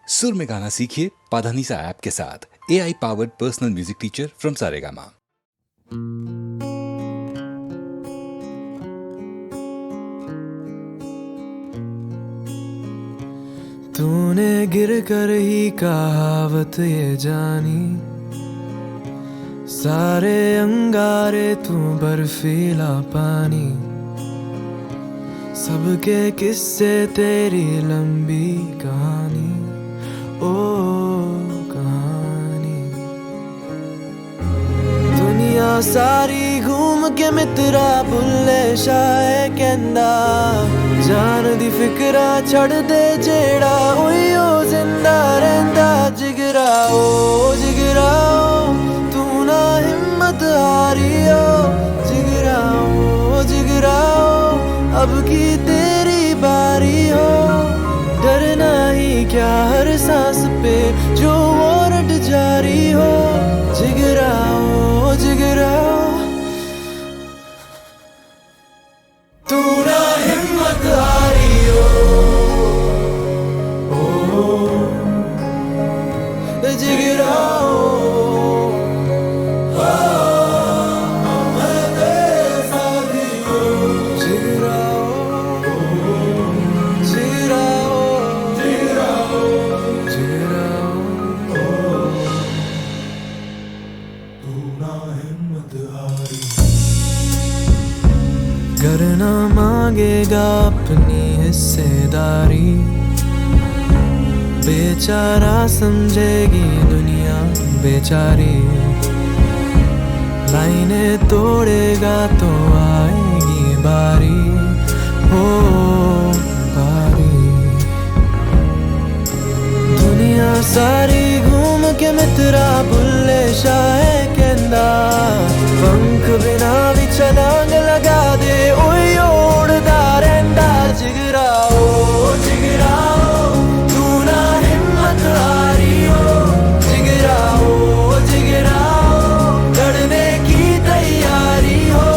सुर में गाना सीखिए पाधानीसा ऐप के साथ। AI powered personal music teacher from Saregama. तूने गिर कर ही कहावत ये जानी, सारे अंगारे तू बर्फीला पानी, सबके किस्से तेरी लंबी कहानी, ओ कहानी। दुनिया सारी घूम के मित्रा भुल्ले शाये कहंदा, जान दी फिकरा छड़ दे जेड़ा उइयो जिंदा रहंदा। जिगरा ओ जिगरा ओ तू ना हिम्मत हारियो, जिगरा ओ जिगरा ओ अब की तेरी बारी हो। डरना ही क्या हर सांस पे जो वारंट जारी हो, जिगरा ओ जिगरा ओ तू ना हिम्मत हारियो, ओ जिगरा ओ करना मांगेगा अपनी हिस्सेदारी, बेचारा समझेगी दुनिया बेचारी। लाइनें तोड़ेगा तो आएगी बारी, हो बारी। दुनिया सारी घूम के मित्रा भुल्ले शाये कहंदा, पंख बिना भी छलांग लगा दे ओए उड़दा रहंदा। जिगरा ओ जिगरा ओ तू ना हिम्मत हारियो, जिगरा ओ जिगरा ओ लड़ने की तैयारी हो।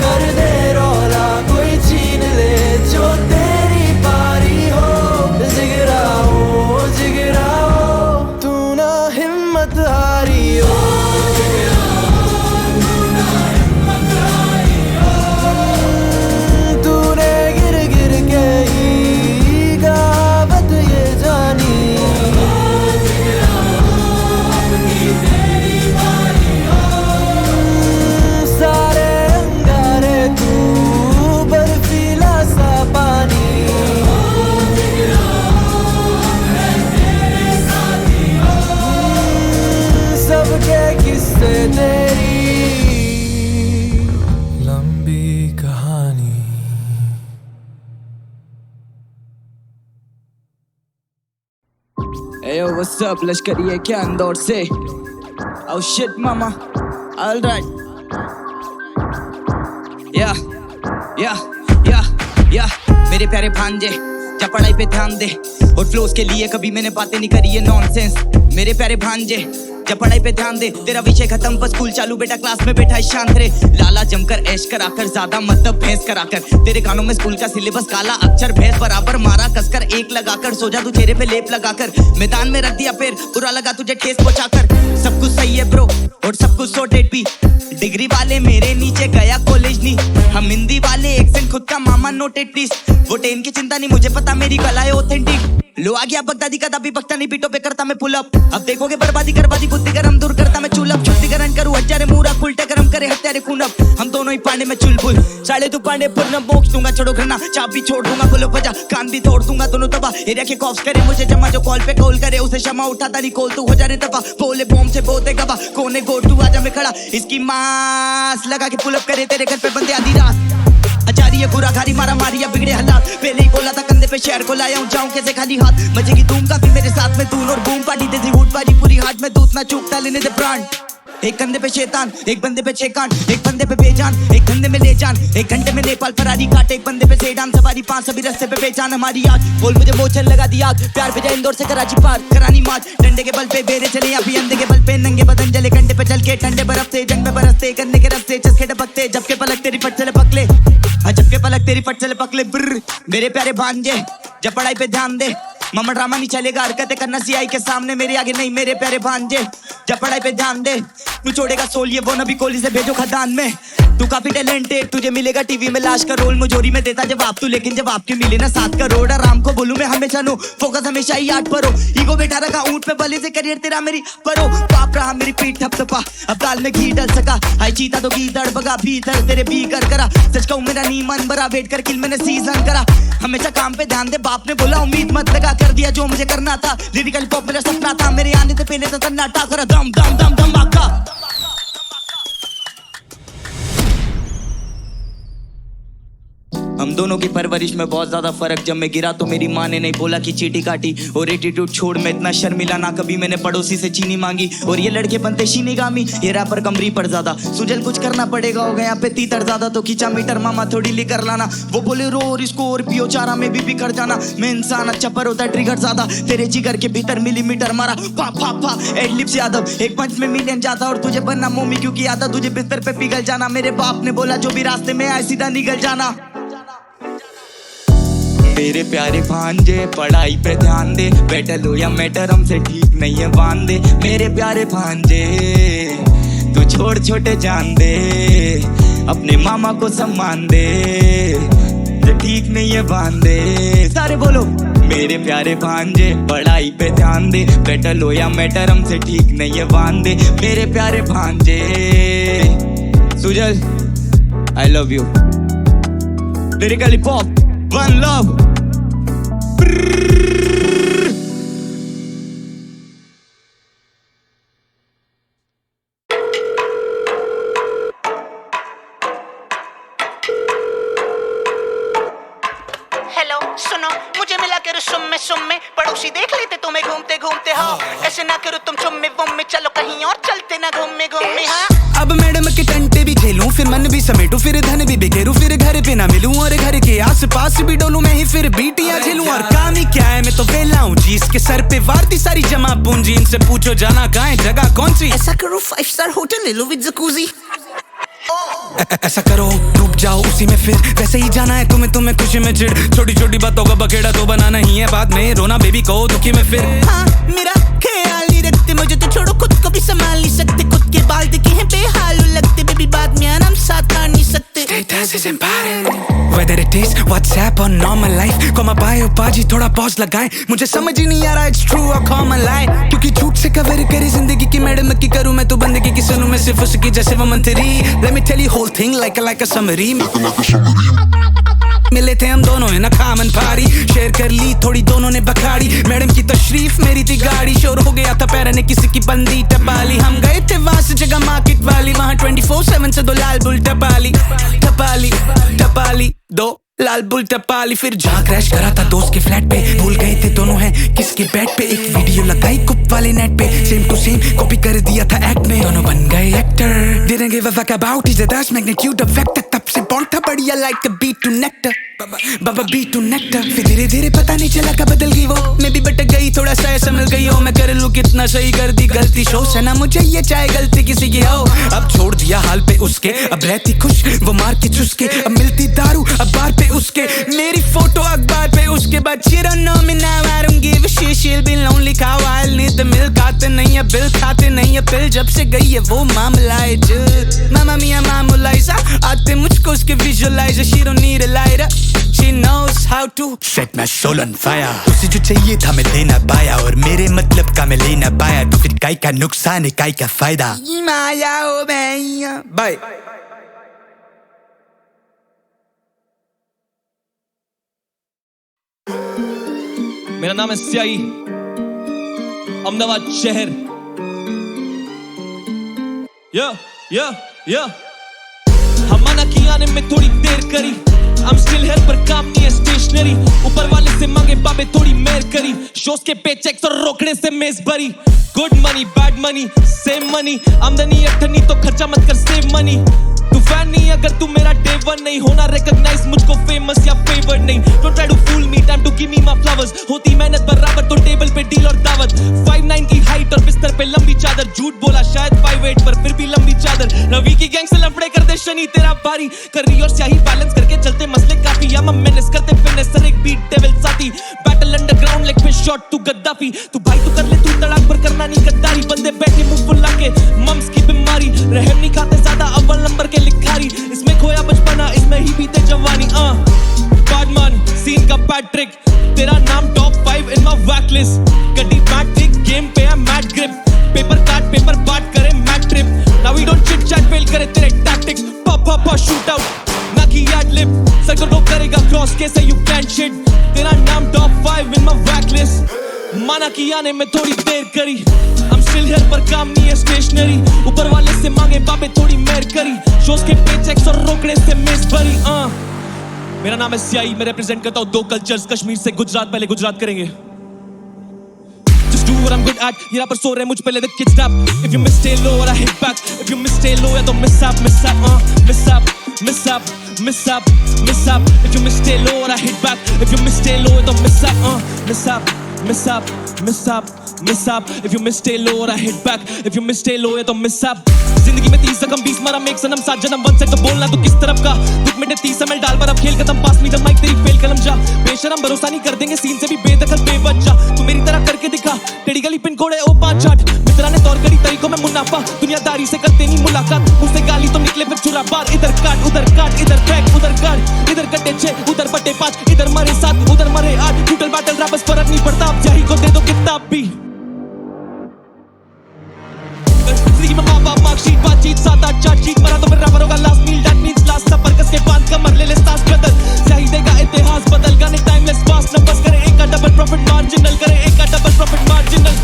कर दे रौला कोई छीन ले जो तेरी बारी हो, जिगरा ओ जिगरा ओ तू ना हिम्मत हारियो। तेरी लंबी कहानी। Yo, what's up? लश्करी है क्या इंदौर से? Oh shit, mama. All right. Yeah. मेरे प्यारे भांजे, जा पढ़ाई पे ध्यान दे और फ्लोस के लिए कभी मैंने बातें नहीं करी है नॉनसेंस। मेरे प्यारे भांजे, जब पढ़ाई पे ध्यान दे, तेरा विषय खत्म पर स्कूल चालू, बेटा क्लास में बैठा है शांत रे। लाला जमकर ऐश कराकर, ज्यादा मतलब भैंस कराकर, तेरे कानों में स्कूल का सिलेबस काला अक्षर भैंस बराबर मारा कसकर। एक लगाकर सो जा तू चेहरे पे लेप लगाकर, मैदान में रख दिया पैर, बुरा लगा तुझे ठेस पहुंचाकर। सब कुछ सही है ब्रो और सब कुछ सॉर्टेड भी, डिग्री वाले मेरे नीचे गया कॉलेज नहीं। हम हिंदी वाले एक्सेंट खुद का मामा नोटेड प्लीज, वो टेन की चिंता नहीं मुझे पता मेरी कला है ऑथेंटिक। लो आ गया बगदादी का दाबी बकता नहीं पीटो पे करता मैं पुल अप। अब देखोगे बर्बादी करबादी बुद्धि गरम दूर करता मैं चुलप। शुद्धिकरण करूं हजारे मूरा उल्टे गरम करे हत्यारे खून अप। हम दोनों ही पांडे में चुलबुल, साले तू पांडे पर न मोक्ष दूंगा छोड़ो घरना, चाप भी छोड़ दूंगा बोलो बजा, कान भी तोड़ दूंगा दोनों तबा। एरिया के कॉप्स करे मुझे जमा, जो कॉल पे कॉल करे उसे क्षमा, उठाता नहीं कॉल तू हो जाने तबा। बोले बॉम्ब से बोते गवा कोने गोट तू आजा मैं खड़ा, इसकी मास लगा के पुल अप करे तेरे घर पे बंदे आधी रात। आचार्य बुरा घारी मारा मारिया बिगड़े हालात, पहले ही बोला था कंधे पे शहर को लाया हूँ जाऊं कैसे खाली हाथ। मजे की धूम काफी मेरे साथ में तून और बूम पार्टी तेजी वूट पारी पूरी हाथ में दूध ना चूकता लेने दे ब्रांड। एक कंधे पे शैतान, एक बंदे पे छह कान, एक बंदे पे बेजान, एक धंधे में ले जान, एक घंटे में नेपाल फरारी काट, एक बंदे पे सेडान सवारी, पांच सभी रास्ते पे बेचान हमारी आग। बोल मुझे मोचन लगा दी आग, प्यार भेजा इंदौर से कराची पार, करानी मार्च, डंडे के बल पे बेरे चले अभी अंधे के बल पे, नंगे बदन जले कंडे पे चल के, ठंडे बर्फ से जंग में बरसते, गन्ने के रस्ते चस्के टपकते, जबके पलक तेरी फट चले पकले, जबके पलक तेरी फट चले पकले। ब्र मेरे प्यारे भांजे, जब पढ़ाई पे ध्यान दे मामा ड्रामा नहीं चलेगा, हरकतें करना सीआई के सामने, मेरे आगे नहीं मेरे प्यारे भांजे, जब पढ़ाई पे ध्यान दे, तू छोड़ेगा सोल ये वो नबी कोहली से भेजो खदान में, तू काफी टैलेंटेड, तुझे मिलेगा टीवी में लाश का रोल, मुझोरी में देता जवाब तू, लेकिन जब आपके मिले ना 7 करोड़, आराम को बोलूं मैं हमेशा नो, फोकस हमेशा ही 8 पर हो, ईगो बैठा रखा ऊंट पे बले से, करियर तेरा मेरी परो, पाप रहा मेरी पीठ थपथपा, अब दाल में घी डल सका, हाई चीता तो घी दड़बगा भीतर तेरे भी कर करा, सच कहूं मेरा नी मन भरा, वेट कर किल मैंने सीजन करा, हमेशा काम पे ध्यान दे, बाप ने बोला उम्मीद मत लगा, कर दिया जो मुझे करना था, लिरिकल पॉप मेरा सपना था, मेरे आने से पहले तो सन्नाटा करा, दम दम दम धमाका। हम दोनों की परवरिश में बहुत ज्यादा फर्क, जब मैं गिरा तो मेरी माँ ने नहीं बोला कि चीटी काटी, और एटीट्यूड छोड़ मैं इतना शर्मिला ना कभी मैंने पड़ोसी से चीनी मांगी, और ये लड़के बनते शीनीगामी, ये रैपर कमरी पर ज्यादा, सुजल कुछ करना पड़ेगा, हो गया पे तीतर ज्यादा तो खींचा मीटर, मामा थोड़ी लेकर लाना, वो बोले रो और इसको और पियो चारा में भी बिखर जाना, मैं इंसान अच्छा पर होता है ट्रिगर ज्यादा, तेरे जिगर के भीतर मिलीमीटर मारा, पा पा पा एडलिप्स यादव, एक पंच में मिलियन जाता, और तुझे बनना मोमी क्योंकि आता तुझे बिस्तर पे पिघल जाना, मेरे बाप ने बोला जो भी रास्ते में आए सीधा निकल जाना। मेरे प्यारे भांजे पढ़ाई पे ध्यान दे, बैटल हो या मैटर हमसे ठीक नहीं है बांध दे, मेरे प्यारे भांजे तू छोड़ छोटे जान दे, अपने मामा को सम्मान दे, जो ठीक नहीं है बांध दे, सारे बोलो मेरे प्यारे भांजे पढ़ाई पे ध्यान दे, बैटल हो या मैटर हमसे ठीक नहीं है बांध दे, मेरे प्यारे भांजे। Sujal I love you, lyrically pop One love. Hello सुनो, मुझे मिला करो सुम्मे पड़ोसी देख लेते तुम्हें घूमते घूमते, हाँ ऐसे ना करो तुम चुम्मे वुम्मे, चलो कहीं और चलते ना घूमे घूमे। हाँ अब मैडम के टंटे भी झेलूं, फिर मन भी समेटूं, फिर धन भी बिखेरूं, फिर घर पे ना मिलूं, और घर के आस पास भी डोलूं, मैं ही फिर बीटियां झेलूं, और काम ही क्या है मैं तो वेला हूं जी, इसके सर पे वारती सारी जमा पूंजी, इनसे पूछो जाना कहाँ है जगह कौन सी, ऐसा करो 5 स्टार होटल ले लो विद जकूजी। ऐसा करो डूब जाओ उसी में, फिर वैसे ही जाना है तुम्हें खुशी में चिढ़, छोटी छोटी बातों का बखेड़ा तो बनाना ही है, बाद में रोना बेबी कहो दुखी में फिर। हाँ मेरा ख्याल नहीं रखते, मुझे तो छोड़ो खुद को भी संभाल नहीं सकते, खुद के बाल दिखे हैं बेहाल लगते, बेबी बाद में आराम साथ आ नहीं सकते। Status is important whether it is WhatsApp or normal life, comma bio बाजी थोड़ा पॉज लगाए, मुझे समझ ही नहीं आ रहा it's true or common lie, क्योंकि झूठ से कवर करे जिंदगी की मैडम की करूं मैं तो बंदगी की सुनूं मैं सिर्फ उसकी जैसे वो मंत्री, let me tell you whole thing like a summary, मिले थे हम दोनों है ना खामन पारी, शेयर कर ली थोड़ी दोनों ने बखाड़ी, मैडम की तशरीफ मेरी थी गाड़ी, शोर हो गया था पैर ने किसी की बंदी टपाली, हम गए थे वहां से जगह मार्केट वाली, वहां 24/7 से 2 लाल बुल टपाली टपाली टपाली 2 लाल बुल टपाली, फिर जहाँ क्रैश करा था दोस्त के फ्लैट पे, भूल गए थे दोनों हैं किसके बेड पे, एक वीडियो लगाई कुप वाले नेट पे, सेम टू सेम कॉपी कर दिया था एक्ट में, दोनों बन गए actor, didn't give a fuck about his dash magnitude of vector, तब से बॉन्ड था बढ़िया like a beat to nectar, Baba beat to nectar, फिर धीरे धीरे पता नहीं चला कब बदल गई वो, मैं भी भटक गई थोड़ा सा संभल गई हो, मैं कर लूं कितना सही कर दी गलती, शो से ना मुझे ये चाहे गलती किसी की हो, अब छोड़ दिया हाल पे उसके, अब रहती खुश वो मार के चुसके, अब मिलती दारू अब बार पे उसके, मेरी फोटो अखबार पे उसके बाद she don't know me now I don't give a shit, she'll be lonely cow I'll need the milk, आते नहीं है बिल खाते नहीं है पिल, जब से गई है वो मामला है जिल, मामा मिया मामूलाइजा, आते मुझको उसके visualizer, she don't need a lighter, she knows how to set my soul on fire, उसे जो चाहिए था मैं दे ना पाया, और मेरे मतलब का मैं ले ना पाया, तो फिर काई का नुकसान है काई का फायदा, माया ओ भैया बाय। मेरा नाम है स्याही, अहमदाबाद शहर, हम मना की आने में थोड़ी देर करी, I'm still here पर काम नहीं है स्टेशनरी, ऊपर वाले से मांगे बाबे थोड़ी मेहर करी, शोज के पेचेक्स और रोकड़े से मेज भरी, good money bad money same money, आमदनी अठनी तो खर्चा मत कर सेव मनी, तू फैन नहीं अगर तू मेरा डे वन नहीं, होना रिकॉग्नाइज मुझको फेमस या फेवर्ड नहीं, don't try to fool me time to give me my flowers, होती मेहनत बराबर तो टेबल पे डील और दावत, 5'9" की हाइट और बिस्तर पे लंबी चादर, झूठ बोला शायद 5'8" पर फिर भी लंबी चादर, रवि की गैंग से लफड़े कर दे शनि तेरा भारी, करी और स्याही बैलेंस करके चलते मसले काफी, हम मैनेज करते फिटनेस सर एक बीट डेविल साथी, battle underground like fish Gaddafi. तू भाई तो कर ले तू तड़ाक पर करना नहीं गद्दारी। बंदे बैठे मुंह फुला के मम्स की बीमारी, रहम नहीं खाते ज्यादा अव्वल नंबर के लिखारी। इसमें खोया बचपना इसमें ही बीते जवानी। बैडमैन सीन का पैट्रिक, तेरा नाम top 5 in my wack list. गड्डी मैट्रिक गेम पे है मैट ग्रिप, पेपर काट पेपर बाट करे mat trip. Now we don't chit chat fail करे तेरे टैक्टिक्स। पा शूट आउट ना की एड लिप, सर को रोक करेगा क्रॉस के से यू कैन शिट। तेरा नाम top 5 in my wack list. माना कि आने में थोड़ी देर करी, I'm still here पर काम नहीं है स्टेशनरी। ऊपर वाले से मांगे बाबे थोड़ी मेहर करी, शोज के पेचेक्स और रोकड़े से मिस भरी। मेरा नाम है सियाई, मैं रिप्रेजेंट करता हूँ 2 कल्चर्स, कश्मीर से गुजरात। पहले गुजरात करेंगे। Just do what I'm good at, ये पर सो रहे मुझ पे ले the kids nap. If you miss stay low or I hit back, if you miss stay low या तो miss up, miss up, miss up, miss up, miss up, miss up. If you miss stay low or I hit back, if you miss stay low या तो miss up, miss up, miss up, miss up, miss up. If you miss stay low or I hit back, if you miss stay low या तो miss up. जिंदगी में 30 जख्म 20 मरा make सनम 7 जन्म 1 से तो बोलना तो किस तरफ का। दुख में 30 ML डाल पर अब खेल खत्म, पास में जब माइक तेरी फेल कलम जा। बेशरम भरोसा नहीं कर देंगे सीन से भी बेदखल बेबच्चा। तू मेरी तरह करके दिखा, टेढ़ी गली पिन कोड है ओ 5-8। मित्रा ने तौर करी तरीकों में मुनाफा, दुनियादारी से करते नहीं मुलाकात। मुझसे गाली तो निकले फिर चुरा बार, इधर काट इधर बैक उधर गाड़, इधर कटे 6 उधर बटे 5, इधर मरे 7 उधर मरे 8। टूटल बैटल रैपर्स फर्क नहीं पड़ता, अब यही को दे दो किताब भी। जिंदगी में माँ बाप मार्कशीट बातचीत 7-8 चार्जशीट, मरा तो फिर रैपर होगा last mile, that means last सफर। कस के बांध कमर ले ले सांस बदल, सही देगा इतिहास बदल। गाने टाइमलेस फास्ट नंबर्स करे एक का डबल प्रॉफिट मार्जिनल, करे एक का डबल प्रॉफिट मार्जिनल।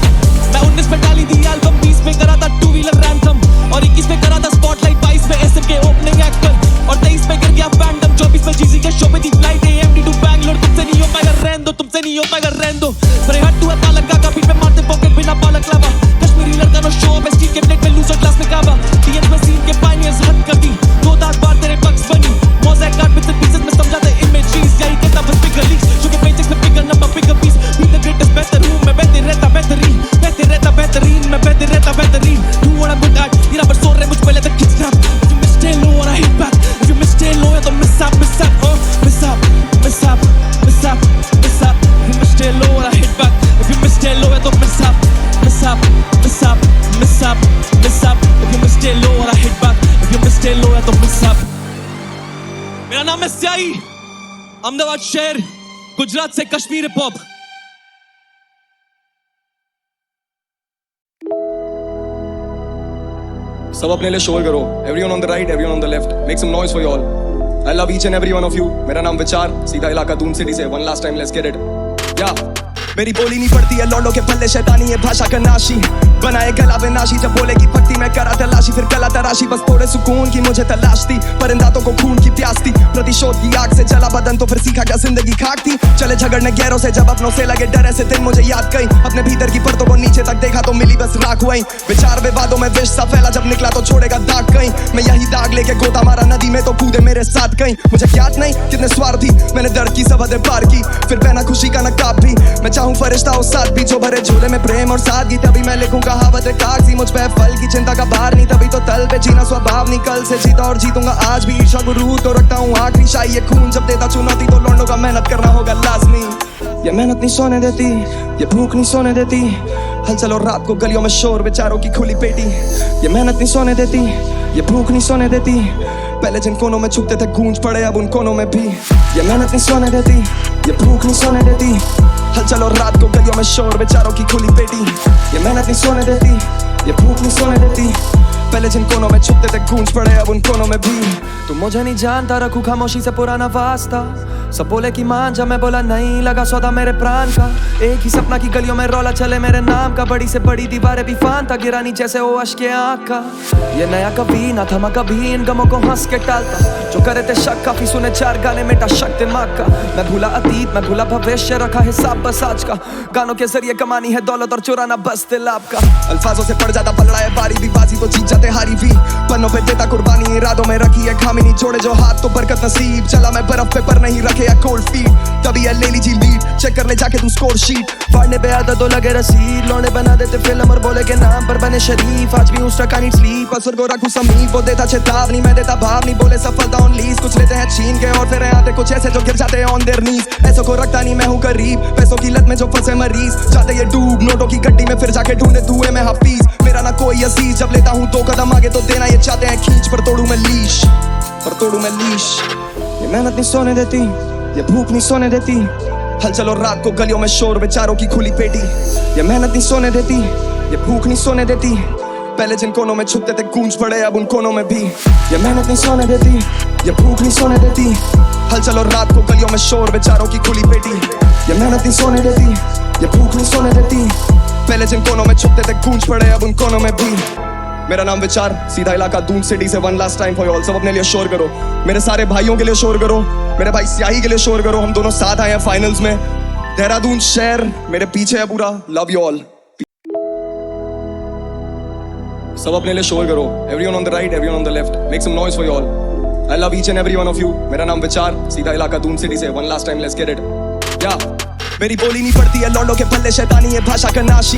मैं 19 में डाली थी एल्बम, 20 में करा था 2 व्हीलर रैंथम, और 21 में करा था स्पॉटलाइट, 22 में एसएम के ओपनिंग एक्टर, और 23 में गिर गया फैंडम, 24 में जीजी के शो पे थी फ्लाइट AMD टू बैंगलोर। तुमसे नहीं हो पाएगा रहने दो, तुमसे नहीं हो पाएगा रहने दो। मेरे हट तू है पालक का बीट पे मारते पॉकेट बिना पालक लावा। कश्मीरी लड़का नो शो में स्टील के प्लेट में लूजर क्लास में काबा। DMs में सीन के पायनियर्स हद कर दी, 2 दांत बार तेरे बक्स बनी। मोज़ेक काट बिट्स एंड पीसेस में समझाते इमेजेस, यही कहता बस बिगर लीक्स। जो के पेचेक्स में bigger number bigger piece, be the greatest बेहतर हूँ मैं, बहते रहता बेहतरीन, बहते रहता बेहतरीन, मैं बहते रहता बेहतरीन। Do what I'm good at, ये रैपर सो रहे मुझ पे ले the kids nap. If you miss stay low or I hit back, if you miss stay low या तो miss up, miss up, miss up, miss up, miss up, miss up. If you miss stay low or I hit back, if you miss stay low या तो miss up, miss up, miss up, miss up, miss up. If you miss stay low or I hit back, if you miss stay low या तो miss up. मेरा नाम है सियाई, अहमदाबाद शहर, गुजरात से कश्मीर हिप हॉप। सब अपने लिए शोर करो, everyone on the right, everyone on the left, make some noise for you all. I love each and every one of you. मेरा नाम विचार, सीधा इलाका दून सिटी से। One last time, let's get it. Yeah. मेरी बोली नहीं पड़ती है लौंडों के पल्ले, शैतानी है भाषा का नाशी, बनाए गला विनाशी। जब बोलेगी पत्ती मैं करा तलाशी, फिर गला तराशी। बस थोड़े सुकून की मुझे तलाश थी, पर इन दांतों को खून की प्यास थी। प्रतिशोध की आग से जला बदन तो फिर सीखा क्या जिंदगी खाक थी। चले झगड़ने गैरों से जब अपनों से लगे डर, ऐसे दिन मुझे याद कई। अपने भीतर की परतों को नीचे तक देखा तो मिली बस राख वहीं। विचार विवादों में विष सा फैला, जब निकला तो छोड़ेगा दाग कहीं। मैं यही दाग लेके गोता मारा नदी में तो कूदे मेरे साथ कहीं। मुझे ज्ञात नहीं कितने स्वार्थी, मैंने दर्द की सब हदें पार की, फिर पहना खुशी का नकाब भी। मैं चाहूं फरिश्ता हो साथ भी, जो भरे झोले में प्रेम और सादगी। तभी मैं लिखूं कहावत कागजी, मुझ पे फल की चिंता का भार नहीं। तभी तो तल पे जीना स्वभाव नहीं, कल से जीता और जीतूंगा आज भी। ईर्षा गुरु तो रखता हूँ आखिरी शाही, ये खून जब देता चुनौती तो लौंडों का मेहनत करना होगा लाजमी। ये मेहनत नहीं सोने देती, ये भूख नहीं सोने देती, हलचल और रात को गलियों में शोर, विचारों की खुली पेटी। ये मेहनत नहीं सोने देती, ये भूख नहीं सोने देती, पहले जिन कोनों में छुपते थे गूंज पड़े अब उन कोनों में भी। ये मेहनत नहीं सोने देती, ये भूख नहीं सोने देती, हलचल और रात को गलियों में शोर, विचारों की खुली पेटी। ये मेहनत नहीं सोने देती, ये भूख नहीं सोने देती, पहले जिन कोनों में छुपते थे गूंज पड़े अब उन कोनों में भी। तू मुझे नहीं जानता, रखूं खामोशी से पुराना वास्ता। सब बोले कि मान जा, मैं बोला नहीं, लगा सौदा मेरे प्राण का। एक ही सपना की गलियों में रौला चले मेरे नाम का, बड़ी से बड़ी दीवारें भी फान था गिरानी जैसे वो अश्क के आँख का। ये नया कभी ना थमा कभी, इन गमों को हंस के टालता। जो करे थे शक काफी सुने 4 गाने मेटा शक दिमाग का। मैं भूला अतीत, मैं भूला भविष्य, रखा हिसाब बस आज का। गानों के जरिए कमानी है दौलत और चुराना बस दिल आपका। अल्फाजों से पड़ जाता पलड़ा है बारी भी, बाजी तो जीत जाता जाते हारी भी, पन्नों पे देता कुर्बानी, इरादों में रखी है खामी, नहीं छोड़े जो हाथ तो बरकत नसीब, चला मैं बर्फ पे पर नहीं रखे या कोल्ड फीट, तभी है ले लीजिए लीड, चेक कर ले जाके तू स्कोर शीट, फाड़ने पे आदत तो लगे रसीद, लौंडे बना देते फिल्म और बोले के नाम पर बने शरीफ, आज भी उस टका नीड स्लीप, असर को रखूं समीप, वो देता चेतावनी मैं देता भावनी, बोले सफलता ऑन लीज, कुछ लेते हैं छीन के और फिर आते कुछ ऐसे जो गिर जाते हैं ऑन देयर नीज, ऐसों को रखता नहीं मैं हूँ करीब, पैसों की लत में जो फंसे मरीज, जाते ये डूब नोटों की गड्डी में फिर जाके ढूंढे धुएं में हफीज, मेरा ना कोई अजीज, जब लेता हूँ 2 कदम आगे तो देना ये चाहते हैं खींच, पर तोड़ू मैं लीश, ये मेहनत नहीं सोने देती, ये भूख नहीं सोने देती, हलचल और रात को गलियों में शोर, बेचारों की खुली पेटी, ये मेहनत नहीं सोने देती, ये भूख नहीं सोने देती, पहले जिन कोनों में छुपते थे गूंज पड़े अब उन कोनों में भी, ये मेहनत नहीं सोने देती, ये भूख नहीं सोने देती, हलचल और रात को गलियों में शोर, बेचारों की खुली पेटी, ये मेहनत नहीं सोने देती, ये भूख नहीं सोने देती, पहले जिन कोनों में छुपते थे गूंज पड़े अब उन कोनों में भी। मेरा नाम विचार, सीधा इलाका दून सिटी से, one last time for all, सब अपने लिए शोर करो, मेरे सारे भाइयों के लिए शोर करो, मेरे भाई स्याही के लिए शोर करो, हम दोनों साथ आए हैं फाइनल्स में, देहरादून शहर मेरे पीछे है पूरा, लव यू ऑल। सब अपने लिए शोर करो, everyone on the right, everyone on the left, make some noise for you all. I love each and every one of you. मेरा नाम विचार, सीधा इलाका दून सिटी से, one last time let's get it. या मेरी बोली नहीं पड़ती है लौंडों के पल्ले, शैतानी है भाषा का नाशी,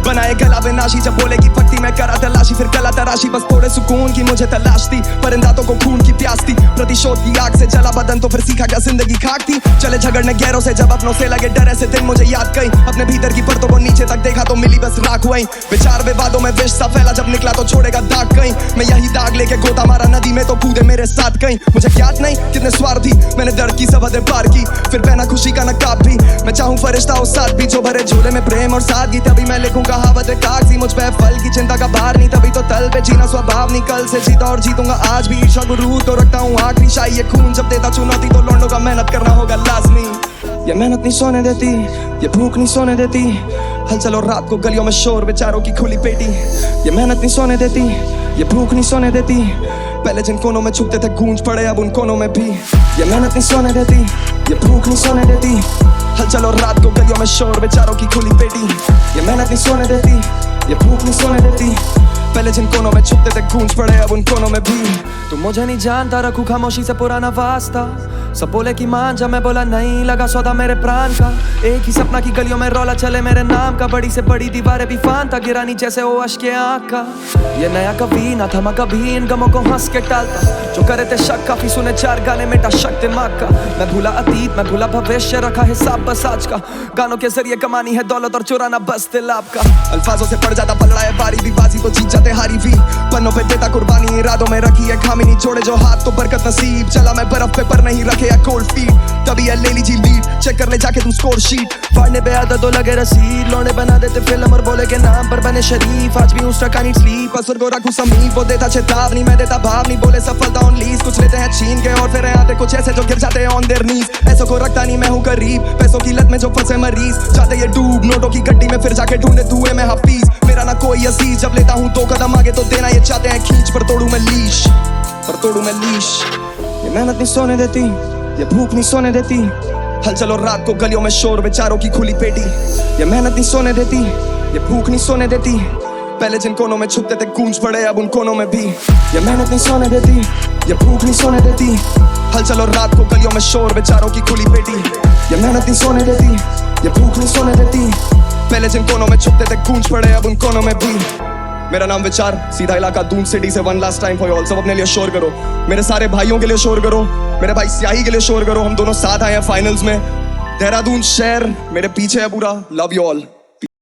बनाए गला बेनाशी, जब बोले की पट्टी मैं करा तलाशी, फिर कला तराशी, बस थोड़े सुकून की मुझे तलाश थी, परिंदातों को खून की प्यास थी, प्रतिशोध की आग से जला बदन तो फिर सीखा क्या जिंदगी खाक थी, चले झगड़ने गैरों से जब अपनों से लगे डर, ऐसे दिन मुझे याद कई, अपने भीतर की परतों को नीचे तक देखा तो मिली बस राख वहीं, विचार विवादों में विष सा फैला, जब निकला तो छोड़ेगा दाग कहीं, मैं यही दाग लेके गोता मारा नदी में तो कूदे मेरे साथ कहीं, मुझे ज्ञात नहीं कितने स्वार्थी मैंने दर्द की सब हदें पार की, फिर पहना खुशी का नकाब भी, मैं चाहूं फरिश्ता हो साथ भी, जो भरे झोले में प्रेम और सादगी, तभी मैं लिखूं कहावत कागजी, मुझ पे फल की चिंता का भार नहीं, तभी तो तल पे जीना स्वभाव नहीं, कल से जीता और जीतूंगा आज भी, ईर्ष्या गुरु तो रखता हूँ आखिरी शाही, ये खून जब देता चुनौती तो लौंडों का मेहनत करना होगा लाजमी, ये मेहनत नहीं सोने देती, ये भूख नहीं सोने देती, हलचल और रात को गलियों में शोर, बेचारों की खुली पेटी, ये मेहनत नहीं सोने देती, ये भूख नहीं सोने देती, पहले जिन कोनों में छुपते थे गूंज पड़े अब उन कोनों में भी, ये मेहनत नहीं सोने देती, ये भूख नहीं सोने देती, हलचल और रात को गलियों में शोर, बेचारों की खुली पेटी, ये मेहनत नहीं सोने देती, ये भूख नहीं सोने देती, पहले जिन कोनों में छुपते थे गूंज पड़े अब उन कोनों में भी। तू मुझे नहीं जानता, रखूं खामोशी से पुराना वास्ता, सब बोले की मान जा, मैं बोला नहीं, लगा सौदा मेरे प्राण का, एक ही सपना की गलियों में रौला चले मेरे नाम का, बड़ी से बड़ी दीवारें भी फान था, गिरानी जैसे वो अश्के आँख का, ये नया कभी ना थमा कभी, इन गमों को हंस के टालता, जो करे थे शक काफी सुने 4 गाने मेटा शक दिमाग का, मैं भूला अतीत मैं भूला भविष्य, रखा हिसाब बस आज का, गानों के जरिए कमानी है दौलत और चुराना बस दिल आपका, अल्फाजों से पड़ जाता पलड़ा है बारी भी, बाजी तो जीत जाते हारी भी, पन्नों पे देता कुर्बानी, इरादों में रखी है खामी, नहीं छोड़े जो हाथ तो बरकत नसीब, चला मैं बर्फ पे पर नहीं रखे या कोल्ड फीट, तभी है ले लीजिए लीड, चेक कर ले जाके तू स्कोर शीट, फाड़ने पे आदत तो लगे रसीद, लौंडे बना देते फिल्म और बोले के नाम पर बने शरीफ, आज भी उस टका नीड स्लीप, असर को रखूं समीप, वो देता चेतावनी मैं देता भावनी, बोले सफलता ऑन लीज, कुछ लेते हैं छीन के और फिर आते कुछ ऐसे जो गिर जाते हैं ऑन देयर नीज, ऐसों को रखता नहीं मैं हूँ करीब, पैसों की लत में जो फंसे मरीज, जाते ये डूब नोटों की गड्डी में फिर जाके ढूंढे धुएं में हफीज, मेरा ना कोई अजीज, जब लेता हूँ 2 कदम आगे तो देना ये चाहते हैं खींच, पर तोड़ू मैं लीश, ये मेहनत नहीं सोने देती, ये भूख नहीं सोने देती, हलचल और रात को गलियों में शोर, बेचारों की खुली पेटी, ये मेहनत नहीं सोने देती, ये भूख नहीं सोने देती, पहले जिन कोनों में छुपते थे गूंज पड़े अब उन कोनों में भी, ये मेहनत नहीं सोने देती, ये भूख नहीं सोने देती, हलचल और रात को गलियों में शोर, बेचारों की खुली पेटी, ये मेहनत नहीं सोने देती, ये भूख नहीं सोने देती, पहले जिन कोनों में छुपते थे गूंज पड़े अब उन कोनों में भी। मेरा नाम विचार, सीधा इलाका दून सिटी से, one last time for all, सब अपने लिए शोर करो, मेरे सारे भाइयों के लिए शोर करो, मेरे भाई स्याही के लिए शोर करो, हम दोनों साथ आए हैं फाइनल्स में, देहरादून शहर मेरे पीछे है पूरा, लव यू ऑल।